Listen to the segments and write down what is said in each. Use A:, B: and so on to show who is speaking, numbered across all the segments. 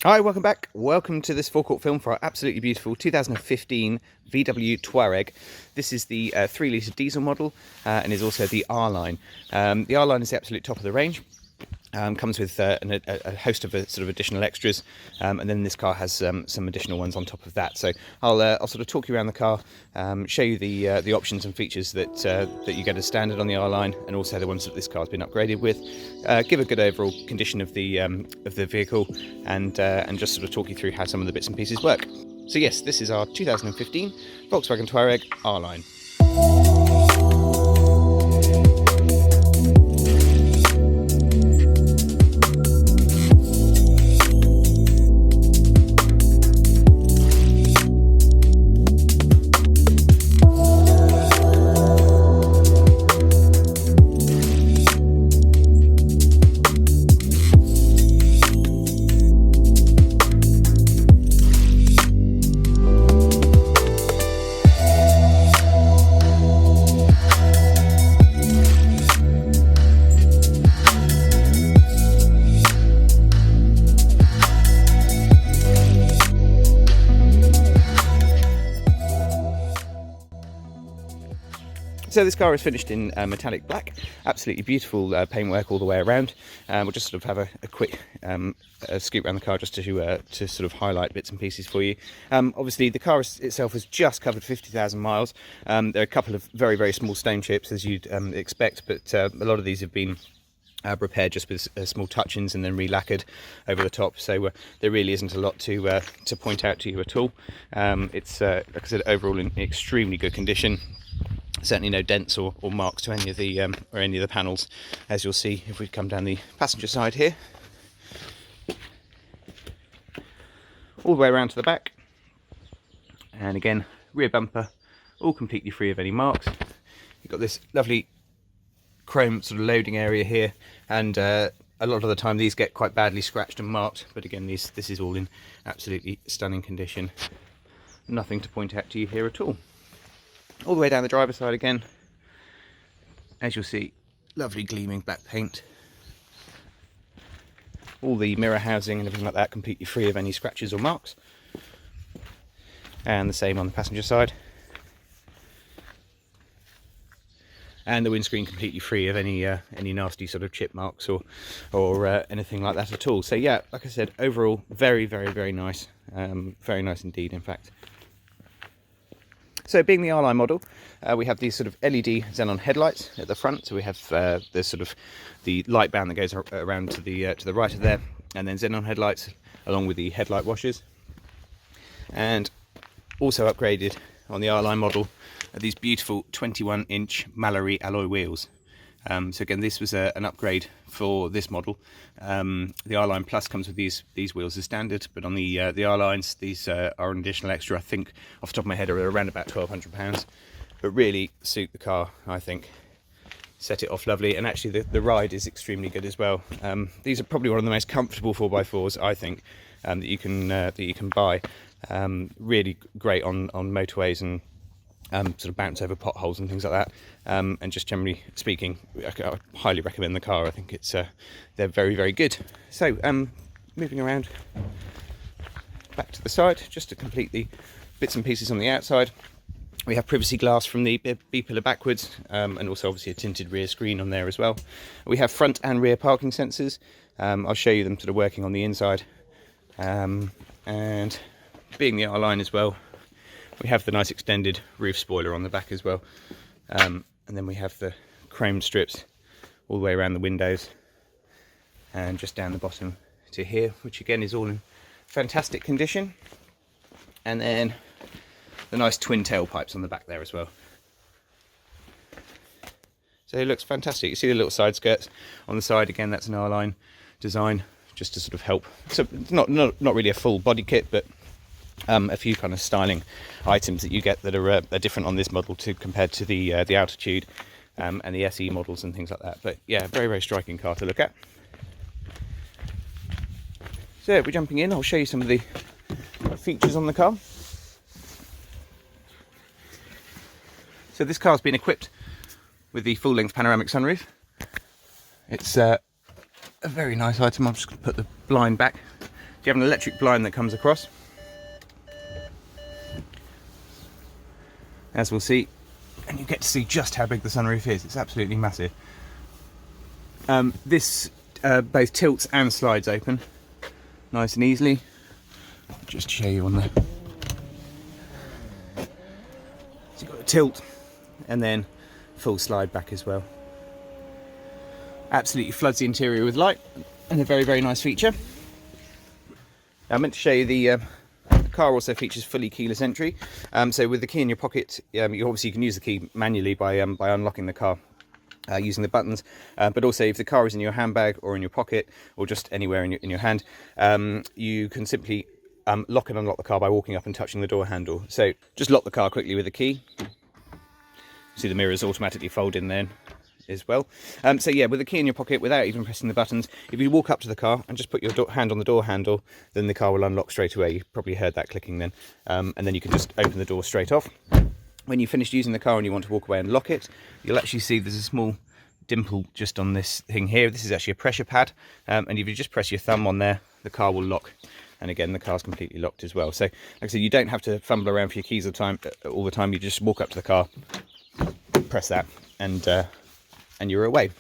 A: Hi, welcome back. Welcome to this forecourt film for our absolutely beautiful 2015 VW Touareg. This is the 3-litre diesel model and is also the R Line. The R Line is the absolute top of the range. Comes with a host of sort of additional extras, and then this car has some additional ones on top of that. So I'll sort of talk you around the car, show you the options and features that you get as standard on the R Line, and also the ones that this car has been upgraded with. Give a good overall condition of the vehicle, and just sort of talk you through how some of the bits and pieces work. So yes, this is our 2015 Volkswagen Touareg R Line. So this car is finished in metallic black, absolutely beautiful paintwork all the way around. We'll just sort of have a quick scoop around the car just to sort of highlight bits and pieces for you. Obviously the car itself has just covered 50,000 miles. There are a couple of very, very small stone chips as you'd expect, but a lot of these have been repaired just with small touch-ins and then re-lacquered over the top, so there really isn't a lot to point out to you at all. It's like I said, overall in extremely good condition. Certainly no dents or marks to any of the panels, as you'll see if we come down the passenger side here, all the way around to the back. And again, rear bumper all completely free of any marks. You've got this lovely chrome sort of loading area here, and a lot of the time these get quite badly scratched and marked, but again this is all in absolutely stunning condition. Nothing to point out to you here at all. All the way down the driver's side again, as you'll see, lovely gleaming black paint. All the mirror housing and everything like that completely free of any scratches or marks. And the same on the passenger side. And the windscreen completely free of any nasty sort of chip marks or anything like that at all. So yeah, like I said, overall very, very, very nice. Very nice indeed, in fact. So being the R Line model, we have these sort of LED xenon headlights at the front. So we have the sort of the light band that goes around to the right of there, and then xenon headlights along with the headlight washers. And also upgraded on the R Line model are these beautiful 21-inch Mallory alloy wheels. So again, this was an upgrade for this model. The R Line Plus comes with these wheels as standard, but on the R Lines, these are an additional extra. I think off the top of my head are around about £1,200, but really suit the car, I think. Set it off lovely, and actually the ride is extremely good as well. These are probably one of the most comfortable 4x4s, I think, that you can buy. Really great on motorways and sort of bounce over potholes and things like that, and just generally speaking, I highly recommend the car. I think it's they're very, very good. So moving around back to the side, just to complete the bits and pieces on the outside, we have privacy glass from the B pillar backwards, and also obviously a tinted rear screen on there as well. We have front and rear parking sensors. I'll show you them sort of working on the inside, and being the R Line as well, we have the nice extended roof spoiler on the back as well, and then we have the chrome strips all the way around the windows and just down the bottom to here, which again is all in fantastic condition. And then the nice twin tailpipes on the back there as well. So it looks fantastic. You see the little side skirts on the side. Again, that's an R Line design, just to sort of help. So it's not really a full body kit, but a few kind of styling items that you get that are different on this model compared to the Altitude and the SE models and things like that. But yeah, very, very striking car to look at. So if we're jumping in, I'll show you some of the features on the car. So this car's been equipped with the full-length panoramic sunroof. It's a very nice item. I'm just going to put the blind back you have an electric blind that comes across, as we'll see, and you get to see just how big the sunroof is. It's absolutely massive. This both tilts and slides open nice and easily. I'll just show you on there. So you've got a tilt and then full slide back as well. Absolutely floods the interior with light, and a very, very nice feature. I meant to show you the car also features fully keyless entry. So with the key in your pocket, you obviously can use the key manually by unlocking the car using the buttons, but also if the car is in your handbag or in your pocket or just anywhere in your hand, you can simply lock and unlock the car by walking up and touching the door handle. So just lock the car quickly with the key. See the mirrors automatically fold in then as well. So yeah, with the key in your pocket, without even pressing the buttons, if you walk up to the car and just put your hand on the door handle, then the car will unlock straight away. You probably heard that clicking then. And then you can just open the door straight off. When you've finished using the car and you want to walk away and lock it, you'll actually see there's a small dimple just on this thing here. This is actually a pressure pad, and if you just press your thumb on there, the car will lock. And again, the car's completely locked as well. So like I said, you don't have to fumble around for your keys all the time. You just walk up to the car, press that, and you're away.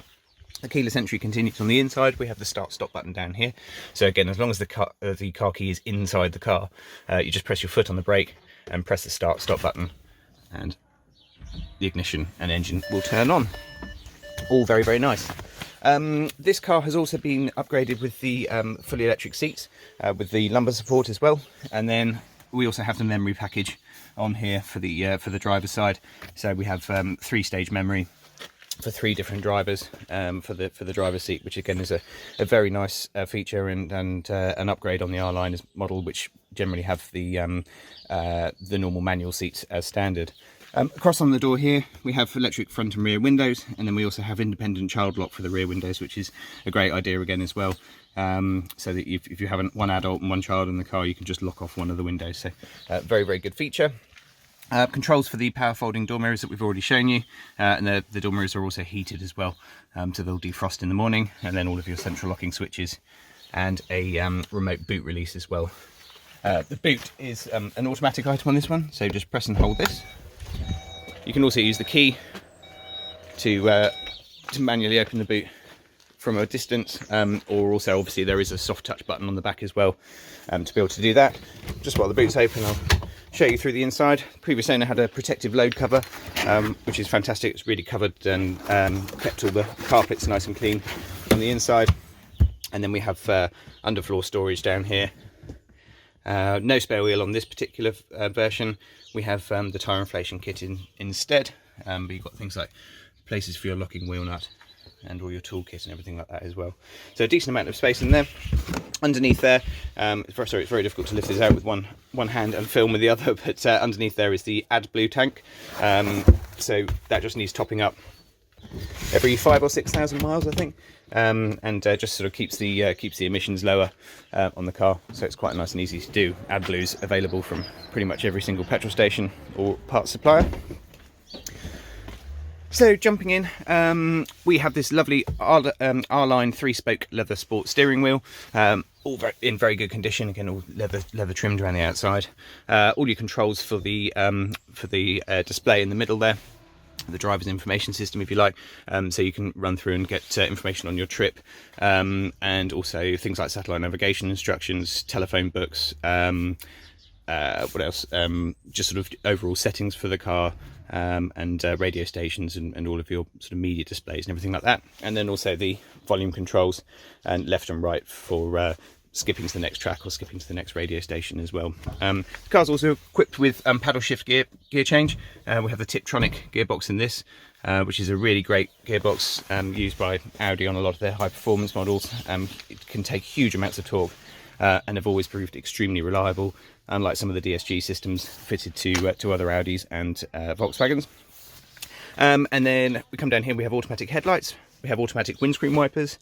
A: The keyless entry continues on the inside. We have the start-stop button down here. So again, as long as the car key is inside the car, you just press your foot on the brake and press the start-stop button, and the ignition and engine will turn on. All very, very nice. This car has also been upgraded with the fully electric seats, with the lumbar support as well. And then we also have the memory package on here for the driver's side. So we have 3-stage memory for 3 different drivers for the driver's seat, which again is a very nice feature and an upgrade on the R Line model, which generally have the normal manual seats as standard. Across on the door here, we have electric front and rear windows, and then we also have independent child lock for the rear windows, which is a great idea again as well. So that if you have one adult and one child in the car, you can just lock off one of the windows. So very, very good feature. Controls for the power folding door mirrors that we've already shown you, and the door mirrors are also heated as well, so they'll defrost in the morning, and then all of your central locking switches, and a remote boot release as well. The boot is an automatic item on this one, so just press and hold this. You can also use the key to manually open the boot from a distance, or also obviously there is a soft touch button on the back as well to be able to do that. Just while the boot's open, I'll show you through the inside. Previous owner had a protective load cover, which is fantastic. It's really covered and kept all the carpets nice and clean on the inside. And then we have underfloor storage down here. No spare wheel on this particular version. We have the tyre inflation kit instead, but you've got things like places for your locking wheel nut and all your toolkit and everything like that as well. So a decent amount of space in there. Underneath there, it's very difficult to lift this out with one hand and film with the other, but underneath there is the AdBlue tank. So that just needs topping up every 5,000 or 6,000 miles, I think, and just sort of keeps the emissions lower on the car. So it's quite nice and easy to do. AdBlue's available from pretty much every single petrol station or parts supplier. So jumping in, we have this lovely R Line 3-spoke leather sport steering wheel, all in very good condition. Again, all leather trimmed around the outside. All your controls for the display in the middle there. The driver's information system, if you like, so you can run through and get information on your trip, and also things like satellite navigation instructions, telephone books, what else, just sort of overall settings for the car, and radio stations and all of your sort of media displays and everything like that. And then also the volume controls and left and right for skipping to the next track or skipping to the next radio station as well. The car's also equipped with paddle shift gear change. We have the Tiptronic gearbox in this, which is a really great gearbox used by Audi on a lot of their high performance models. It can take huge amounts of torque and have always proved extremely reliable, unlike some of the DSG systems fitted to other Audis and Volkswagens. And then we come down here, we have automatic headlights, we have automatic windscreen wipers.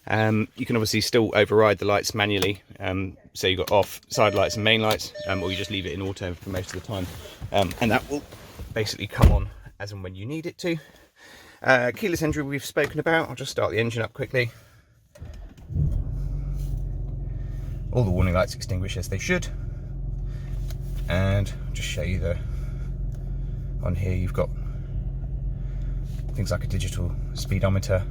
A: You can obviously still override the lights manually, so you've got off, side lights and main lights, or you just leave it in auto for most of the time, and that will basically come on as and when you need it to. Keyless entry we've spoken about. I'll just start the engine up quickly. All the warning lights extinguish as they should. And I'll just show you on here you've got things like a digital speedometer.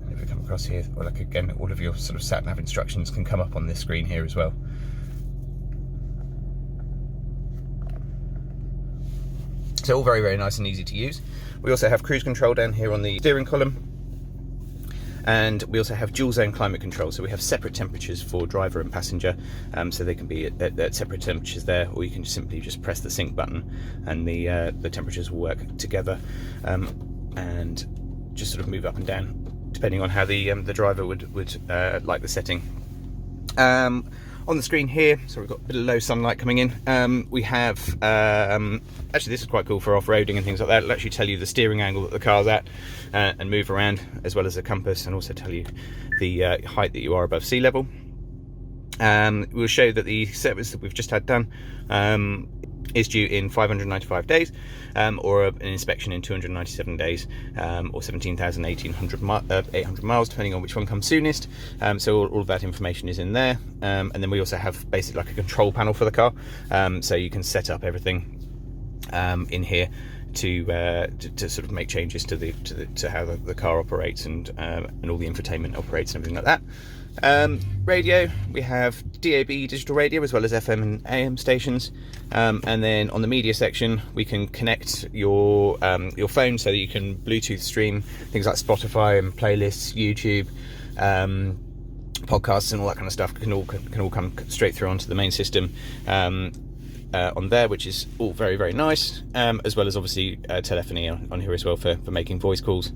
A: And if we come across here, or like again, all of your sort of sat nav instructions can come up on this screen here as well. So all very, very nice and easy to use. We also have cruise control down here on the steering column. And we also have dual zone climate control. So we have separate temperatures for driver and passenger. So they can be at separate temperatures there, or you can simply just press the sync button and the temperatures will work together. And just sort of move up and down, depending on how the driver would like the setting. On the screen here, so we've got a bit of low sunlight coming in. We have, actually this is quite cool for off-roading and things like that. It'll actually tell you the steering angle that the car's at and move around, as well as a compass, and also tell you the height that you are above sea level. We'll show that the service that we've just had done is due in 595 days, or an inspection in 297 days, or 17,800 miles, depending on which one comes soonest. So all of that information is in there. And then we also have basically like a control panel for the car, so you can set up everything in here to sort of make changes to how the car operates and all the infotainment operates and everything like that. Radio, we have DAB digital radio as well as FM and AM stations, and then on the media section we can connect your phone so that you can Bluetooth stream things like Spotify and playlists, YouTube, podcasts and all that kind of stuff can all come straight through onto the main system on there, which is all very, very nice, as well as obviously telephony on here as well for making voice calls.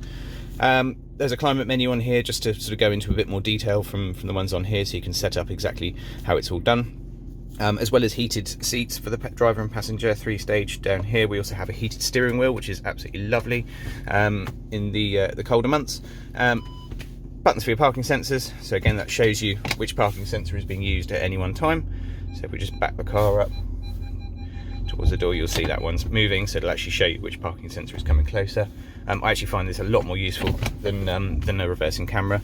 A: There's a climate menu on here just to sort of go into a bit more detail from the ones on here, so you can set up exactly how it's all done, as well as heated seats for the driver and passenger, 3-stage down here. We also have a heated steering wheel, which is absolutely lovely in the colder months. Buttons for your parking sensors, so again that shows you which parking sensor is being used at any one time. So if we just back the car up towards the door, you'll see that one's moving, so it'll actually show you which parking sensor is coming closer. I actually find this a lot more useful than a reversing camera.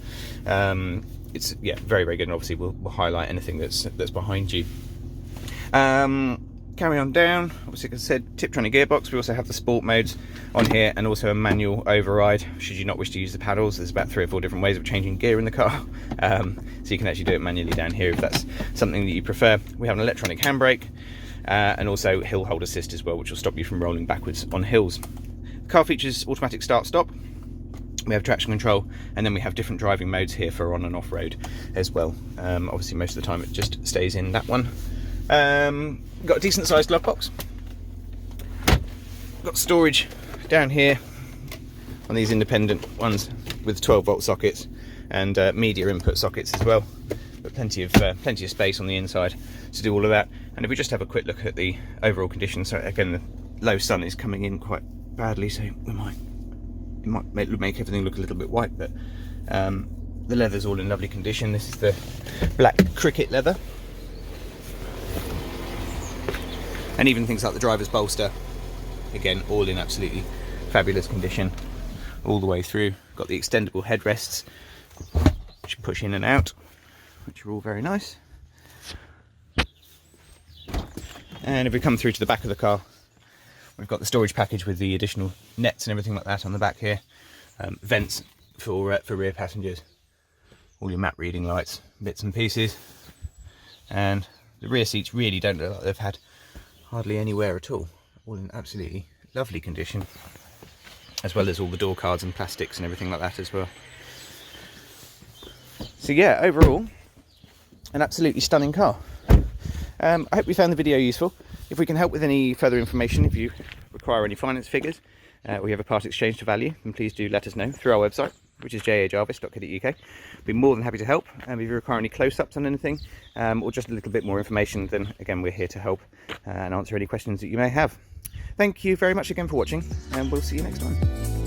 A: It's very, very good, and obviously we'll highlight anything that's behind you. Carry on down, obviously like I said, Tiptronic gearbox. We also have the sport modes on here, and also a manual override should you not wish to use the paddles. There's about 3 or 4 different ways of changing gear in the car, so you can actually do it manually down here if that's something that you prefer. We have an electronic handbrake, and also hill hold assist as well, which will stop you from rolling backwards on hills. The car features automatic start-stop. We have traction control, and then we have different driving modes here for on and off-road as well. Obviously most of the time it just stays in that one. Got a decent sized glove box. Got storage down here on these independent ones with 12-volt sockets and media input sockets as well. But plenty of space on the inside to do all of that. And if we just have a quick look at the overall condition, so again the low sun is coming in quite badly, so it might make everything look a little bit white, but the leather's all in lovely condition. This is the black cricket leather, and even things like the driver's bolster, again all in absolutely fabulous condition all the way through. Got the extendable headrests which push in and out, which are all very nice. And if we come through to the back of the car, we've got the storage package with the additional nets and everything like that on the back here. Vents for rear passengers. All your map reading lights, bits and pieces. And the rear seats really don't look like they've had hardly any wear at all. All in absolutely lovely condition. As well as all the door cards and plastics and everything like that as well. So yeah, overall, an absolutely stunning car. I hope you found the video useful. If we can help with any further information, if you require any finance figures, we have a part exchange to value, then please do let us know through our website, which is ajarvis.co.uk. Be more than happy to help. If you require any close-ups on anything, or just a little bit more information, then again we're here to help and answer any questions that you may have. Thank you very much again for watching, and we'll see you next time.